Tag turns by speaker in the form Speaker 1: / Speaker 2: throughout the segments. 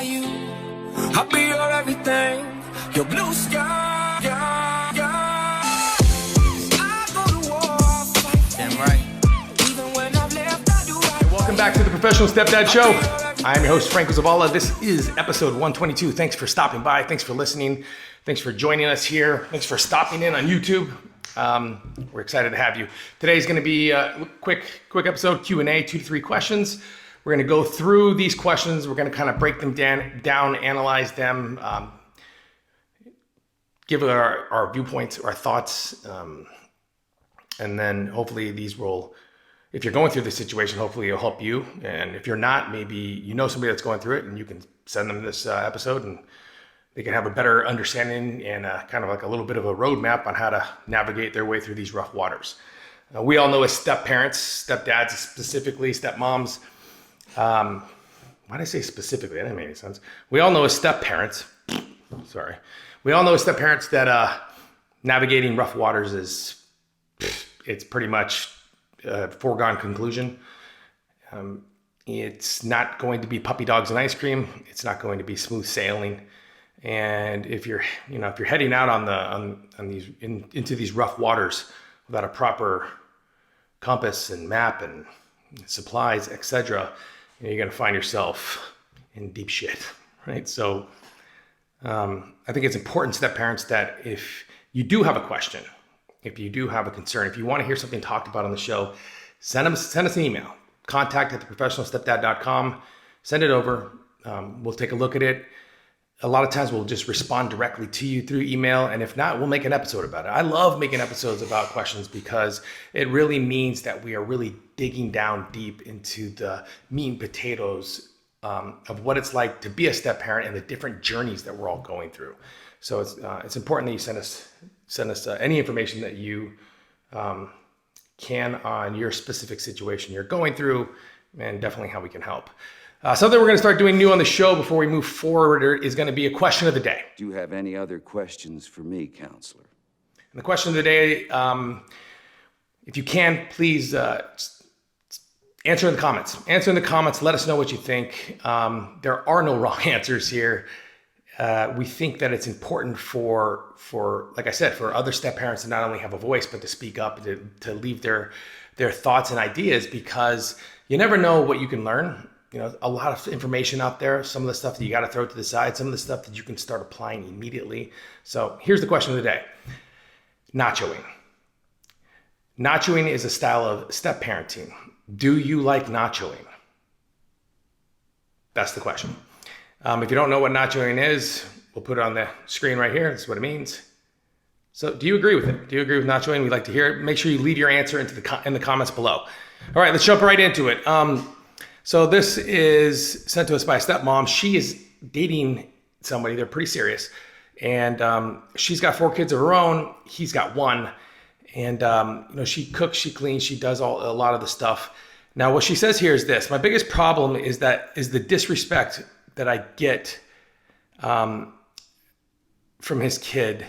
Speaker 1: by you. I'll be your everything, your blue sky. I go to war, fight. Damn right. Even when I've left, I do right.
Speaker 2: Welcome back to the Professional Stepdad Show. I'm your host, Franco Zavala. This is episode 122. Thanks for stopping by. Thanks for listening. Thanks for joining us here. Thanks for stopping in on YouTube. We're excited to have you. Today's going to be a quick episode, Q&A, 2 to 3 questions. We're going to go through these questions. We're going to kind of break them down, analyze them, give our viewpoints, our thoughts, and then hopefully these will, if you're going through this situation, hopefully it'll help you. And if you're not, maybe you know somebody that's going through it and you can send them this episode and they can have a better understanding and kind of like a little bit of a roadmap on how to navigate their way through these rough waters. We all know as step-parents, stepdads specifically, stepmoms. Why did I say specifically? That didn't make any sense. We all know as step-parents, we all know as step-parents that navigating rough waters is, it's pretty much a foregone conclusion. It's not going to be puppy dogs and ice cream. It's not going to be smooth sailing. And if you're heading out into these rough waters without a proper compass and map and supplies, etc., you're going to find yourself in deep shit, right? So I think it's important, step parents, that if you do have a question, if you do have a concern, if you want to hear something talked about on the show, send us an email, contact@theprofessionalstepdad.com. Send it over. We'll take a look at it. A lot of times we'll just respond directly to you through email. And if not, we'll make an episode about it. I love making episodes about questions because it really means that we are really digging down deep into the meat and potatoes of what it's like to be a step parent and the different journeys that we're all going through. So it's important that you send us any information that you can on your specific situation you're going through, and definitely how we can help. Something we're going to start doing new on the show before we move forward is going to be a question of the day.
Speaker 3: Do you have any other questions for me, counselor?
Speaker 2: And the question of the day, if you can, please answer in the comments. Answer in the comments. Let us know what you think. There are no wrong answers here. We think that it's important for, like I said, for other step parents to not only have a voice, but to speak up, to leave their thoughts and ideas, because you never know what you can learn. A lot of information out there, some of the stuff that you got to throw to the side, some of the stuff that you can start applying immediately. So here's the question of the day. Nachoing. Nachoing is a style of step parenting. Do you like nachoing? That's the question. If you don't know what nachoing is, we'll put it on the screen right here. This is what it means. So do you agree with it? Do you agree with nachoing? We'd like to hear it. Make sure you leave your answer in the comments below. All right, let's jump right into it. So this is sent to us by a stepmom. She is dating somebody. They're pretty serious. And she's got 4 kids of her own. He's got 1. And she cooks, she cleans, she does a lot of the stuff. Now, what she says here is this. My biggest problem is the disrespect that I get from his kid.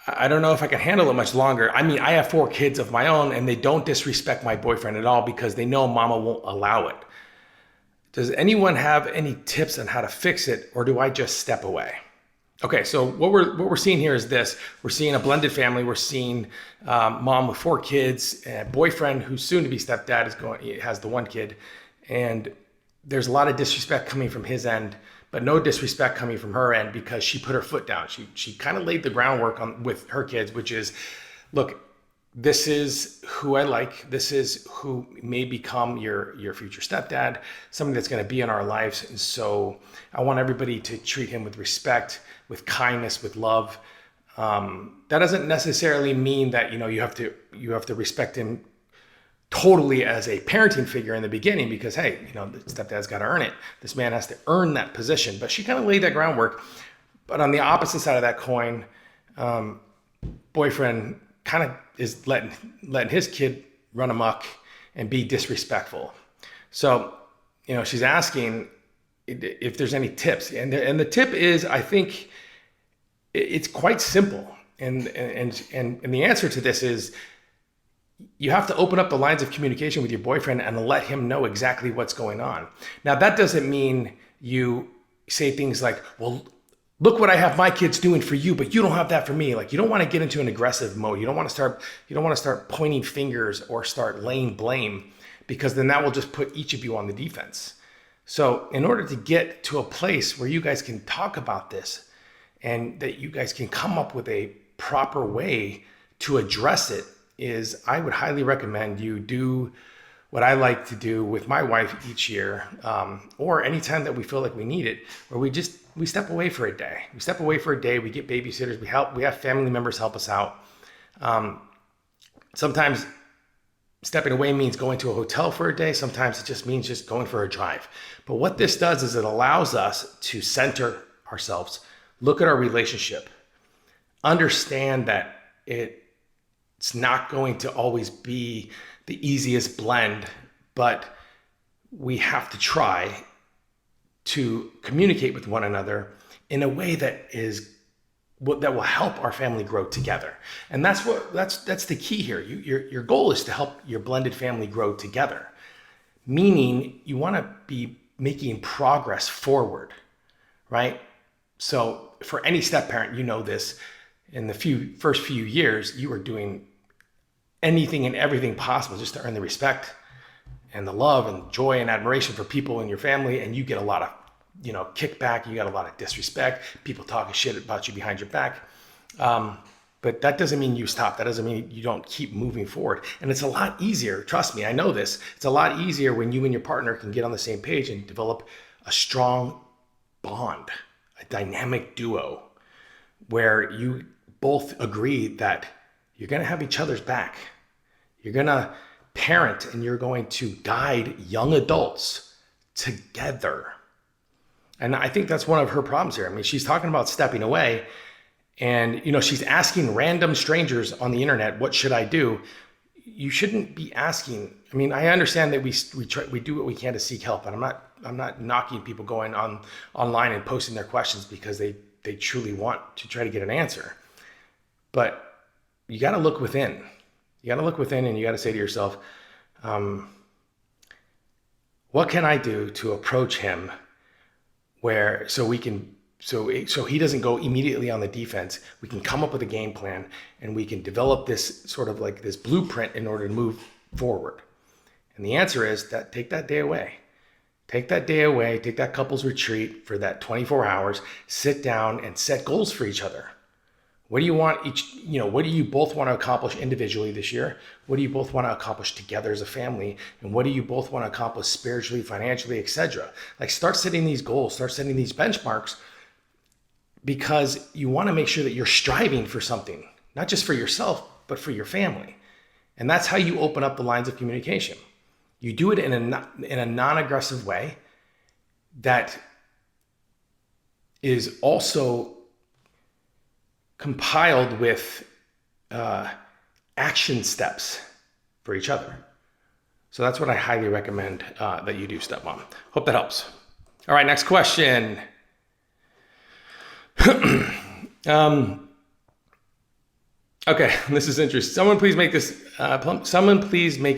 Speaker 2: I don't know if I can handle it much longer. I mean, I have 4 kids of my own, and they don't disrespect my boyfriend at all because they know mama won't allow it. Does anyone have any tips on how to fix it, or do I just step away? Okay, so what we're seeing here is this. We're seeing a blended family. We're seeing mom with 4 kids, and boyfriend who's soon to be stepdad has the 1 kid, and there's a lot of disrespect coming from his end, but no disrespect coming from her end because she put her foot down. She kind of laid the groundwork with her kids, which is, look, this is who I like. This is who may become your future stepdad, somebody that's going to be in our lives. And so I want everybody to treat him with respect, with kindness, with love. That doesn't necessarily mean that, you have to respect him totally as a parenting figure in the beginning, because, hey, the stepdad's got to earn it. This man has to earn that position. But she kind of laid that groundwork. But on the opposite side of that coin, boyfriend kind of is letting his kid run amok and be disrespectful. So, she's asking if there's any tips. And the tip is, I think it's quite simple. And the answer to this is, you have to open up the lines of communication with your boyfriend and let him know exactly what's going on. Now, that doesn't mean you say things like, well, look what I have my kids doing for you, but you don't have that for me. Like, you don't want to get into an aggressive mode. You don't want to start pointing fingers or start laying blame, because then that will just put each of you on the defense. So in order to get to a place where you guys can talk about this and that you guys can come up with a proper way to address it, is I would highly recommend you do what I like to do with my wife each year, or anytime that we feel like we need it, where we step away for a day. We step away for a day, we get babysitters, we have family members help us out. Sometimes stepping away means going to a hotel for a day. Sometimes it just means just going for a drive. But what this does is it allows us to center ourselves, look at our relationship, understand that it's not going to always be the easiest blend, but we have to try to communicate with one another in a way that will help our family grow together. And that's the key here. Your goal is to help your blended family grow together, meaning you want to be making progress forward, right? So for any step parent, you know this, in the first few years, you are doing anything and everything possible just to earn the respect and the love and joy and admiration for people in your family. And you get a lot of, kickback. You got a lot of disrespect, people talking shit about you behind your back. But that doesn't mean you stop. That doesn't mean you don't keep moving forward. And it's a lot easier. Trust me, I know this. It's a lot easier when you and your partner can get on the same page and develop a strong bond, a dynamic duo, where you both agree that you're going to have each other's back. You're going to parent and you're going to guide young adults together. And I think that's one of her problems here. I mean, she's talking about stepping away, and, she's asking random strangers on the internet, what should I do? You shouldn't be asking. I mean, I understand that we do what we can to seek help, and I'm not knocking people going online and posting their questions because they truly want to try to get an answer. But you got to look within. You got to look within, and you got to say to yourself, what can I do to approach him so he doesn't go immediately on the defense? We can come up with a game plan, and we can develop this sort of like this blueprint in order to move forward. And the answer is that take that day away. Take that day away, take that couples retreat for that 24 hours, sit down and set goals for each other. What do you want what do you both want to accomplish individually this year? What do you both want to accomplish together as a family? And what do you both want to accomplish spiritually, financially, etc.? Like, start setting these goals, start setting these benchmarks, because you want to make sure that you're striving for something, not just for yourself, but for your family. And that's how you open up the lines of communication. You do it in a non-aggressive way that is also compiled with action steps for each other. So that's what I highly recommend that you do, stepmom. Hope that helps. All right, next question. Okay, this is interesting. Someone please make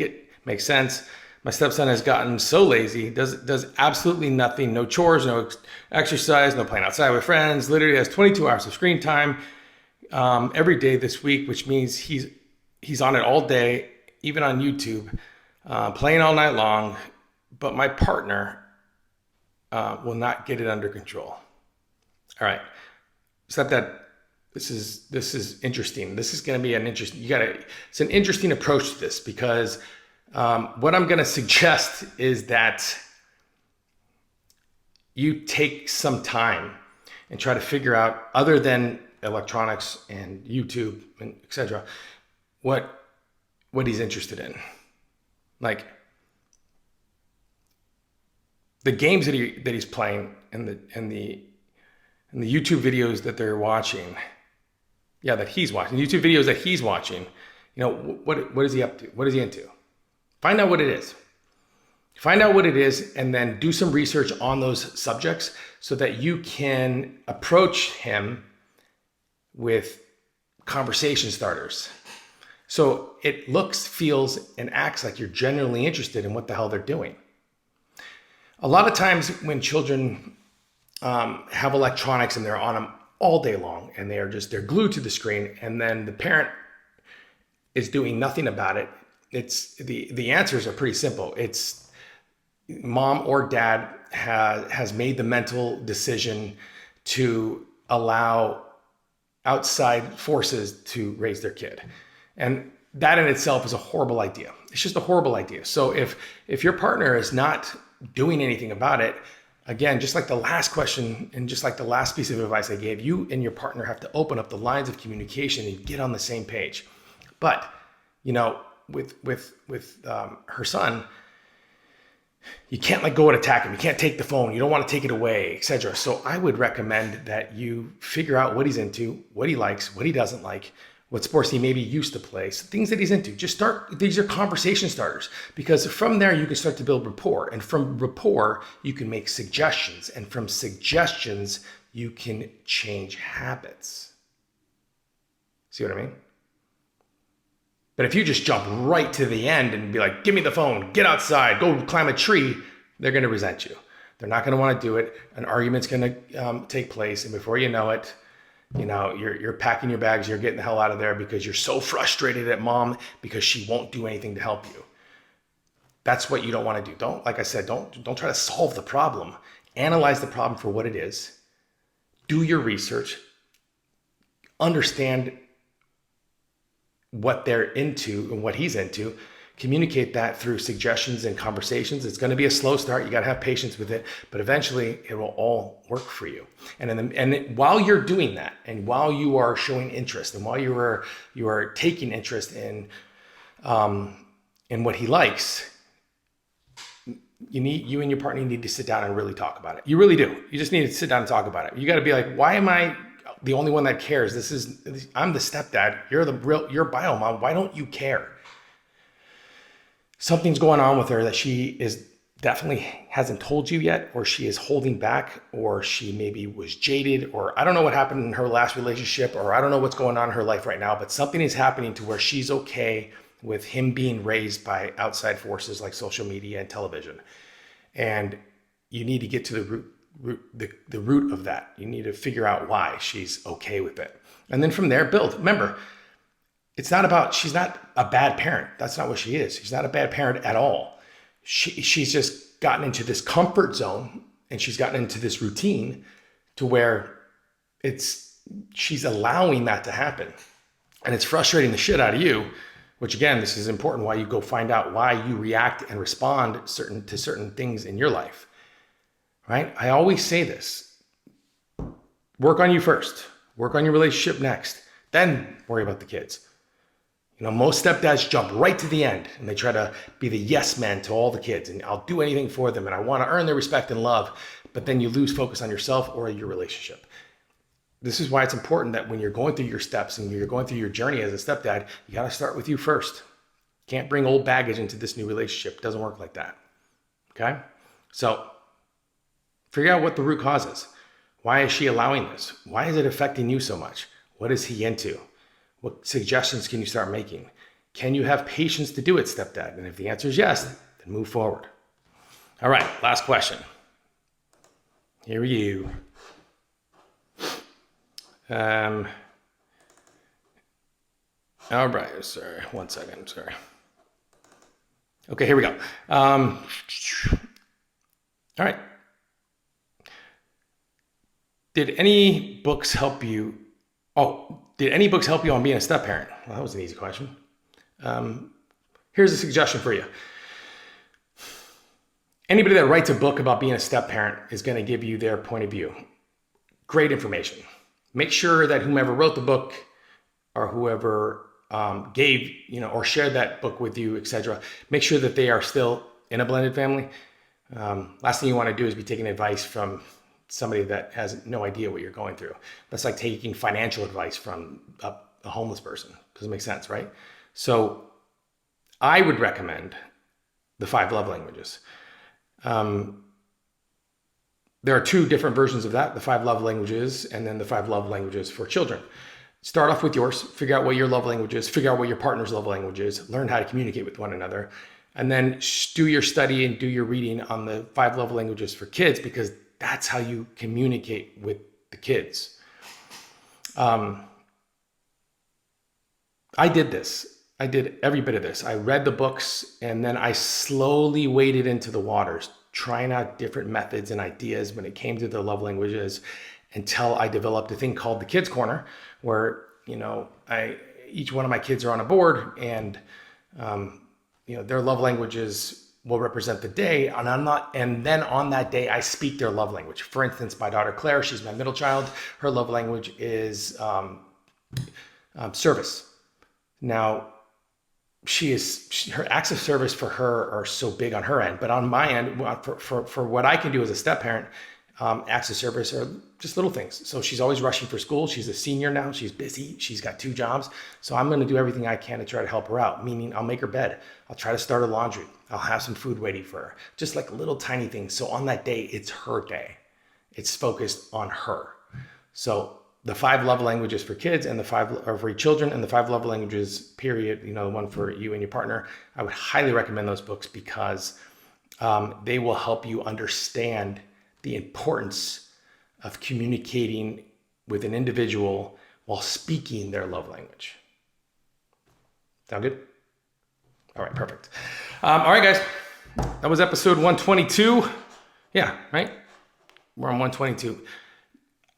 Speaker 2: it make sense. My stepson has gotten so lazy, does absolutely nothing, no chores, no exercise, no playing outside with friends, literally has 22 hours of screen time every day this week, which means he's on it all day, even on YouTube, playing all night long, but my partner will not get it under control. All right, stepdad, this is interesting. This is going to be it's an interesting approach to this, because what I'm going to suggest is that you take some time and try to figure out, other than electronics and YouTube and etc., what he's interested in. Like, the games that he's playing and the YouTube videos that they're watching. Yeah, that he's watching. The YouTube videos that he's watching. What is he up to? What is he into? Find out what it is. Find out what it is, and then do some research on those subjects so that you can approach him with conversation starters. So it looks, feels, and acts like you're genuinely interested in what the hell they're doing. A lot of times when children have electronics and they're on them all day long and they're glued to the screen, and then the parent is doing nothing about it. It's the answers are pretty simple. It's mom or dad has made the mental decision to allow outside forces to raise their kid. And that in itself is a horrible idea. It's just a horrible idea. So if your partner is not doing anything about it, again, just like the last question and just like the last piece of advice I gave, you and your partner have to open up the lines of communication and get on the same page. But, you know, with her son, you can't like go and attack him. You can't take the phone. You don't want to take it away, etc. So I would recommend that you figure out what he's into, what he likes, what he doesn't like, what sports he maybe used to play, so things that he's into. Just start, these are conversation starters, because from there you can start to build rapport. And from rapport, you can make suggestions. And from suggestions, you can change habits. See what I mean? But if you just jump right to the end and be like, give me the phone, get outside, go climb a tree, they're going to resent you. They're not going to want to do it. An argument's going to take place. And before you know it, you know, you're packing your bags, you're getting the hell out of there because you're so frustrated at mom because she won't do anything to help you. That's what you don't want to do. Don't, like I said, don't try to solve the problem. Analyze the problem for what it is. Do your research. Understand what they're into and what he's into. Communicate that through suggestions and conversations. It's going to be a slow start. You got to have patience with it, but eventually it will all work for you. And while you're doing that, and while you are showing interest, and while you are taking interest in what he likes, you and your partner need to sit down and really talk about it. You really do. You just need to sit down and talk about it. You got to be like, why am I the only one that cares? I'm the stepdad. You're bio mom. Why don't you care? Something's going on with her that she is definitely hasn't told you yet, or she is holding back, or she maybe was jaded, or I don't know what happened in her last relationship, or I don't know what's going on in her life right now, but something is happening to where she's okay with him being raised by outside forces like social media and television. And you need to get to the root of that. You need to figure out why she's okay with it. And then from there, build. Remember, it's not about, she's not a bad parent. That's not what she is. She's not a bad parent at all. She's just gotten into this comfort zone, and she's gotten into this routine to where she's allowing that to happen. And it's frustrating the shit out of you, which again, this is important why you go find out why you react and respond to certain things in your life, right? I always say this, work on you first, work on your relationship next, then worry about the kids. You know, most stepdads jump right to the end and they try to be the yes man to all the kids, and I'll do anything for them and I want to earn their respect and love, but then you lose focus on yourself or your relationship. This is why it's important that when you're going through your steps and you're going through your journey as a stepdad, you got to start with you first. Can't bring old baggage into this new relationship. It doesn't work like that. Okay? So figure out what the root cause is. Why is she allowing this? Why is it affecting you so much? What is he into? What suggestions can you start making? Can you have patience to do it, stepdad? And if the answer is yes, then move forward. All right, last question. Here you. All right, sorry, 1 second, sorry. Okay, here we go. All right. Did any books help you? Did any books help you on being a step parent? Well, that was an easy question. Here's a suggestion for you. Anybody that writes a book about being a step parent is going to give you their point of view. Great information. Make sure that whomever wrote the book or whoever gave, or shared that book with you, etc., make sure that they are still in a blended family. Last thing you want to do is be taking advice from somebody that has no idea what you're going through. That's like taking financial advice from a homeless person. Doesn't make sense, right? So I would recommend the 5 love languages. There are 2 different versions of that, the 5 love languages and then the 5 love languages for children. Start off with yours, figure out what your love language is, figure out what your partner's love language is, learn how to communicate with one another, and then do your study and do your reading on the 5 love languages for kids, because That's how you communicate with the kids. I did this. I did every bit of this. I read the books and then I slowly waded into the waters, trying out different methods and ideas when it came to the love languages until I developed a thing called the Kids Corner, where, each one of my kids are on a board and, their love languages will represent the day. And then on that day, I speak their love language. For instance, my daughter, Claire, she's my middle child. Her love language is service. Now, her acts of service for her are so big on her end, but on my end, for what I can do as a step parent, acts of service are just little things. So she's always rushing for school. She's a senior now. She's busy. She's got 2 jobs. So I'm going to do everything I can to try to help her out, meaning I'll make her bed. I'll try to start her laundry. I'll have some food waiting for her, just like little tiny things. So on that day, it's her day. It's focused on her. So the 5 love languages for kids and the 5 are for children and the 5 love languages, period, the one for you and your partner. I would highly recommend those books because they will help you understand the importance of communicating with an individual while speaking their love language. Sound good? All right, perfect. All right, guys, that was episode 122. Yeah, right? We're on 122.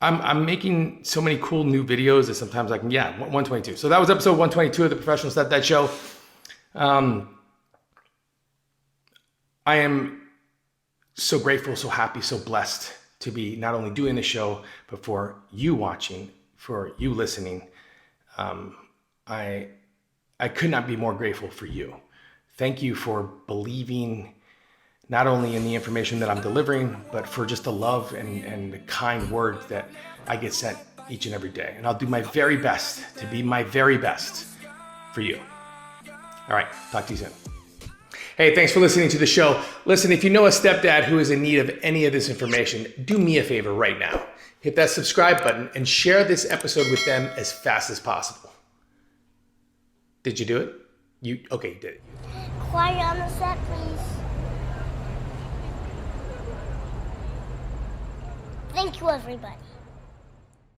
Speaker 2: I'm making so many cool new videos that sometimes 122. So that was episode 122 of the Professional Stepdad Show. I am so grateful, so happy, so blessed to be not only doing the show, but for you watching, for you listening. I could not be more grateful for you. Thank you for believing not only in the information that I'm delivering, but for just the love and the kind words that I get sent each and every day. And I'll do my very best to be my very best for you. All right, talk to you soon. Hey, thanks for listening to the show. Listen, if you know a stepdad who is in need of any of this information, do me a favor right now. Hit that subscribe button and share this episode with them as fast as possible. Did you do it? You did it.
Speaker 4: Quiet on the set, please. Thank you, everybody.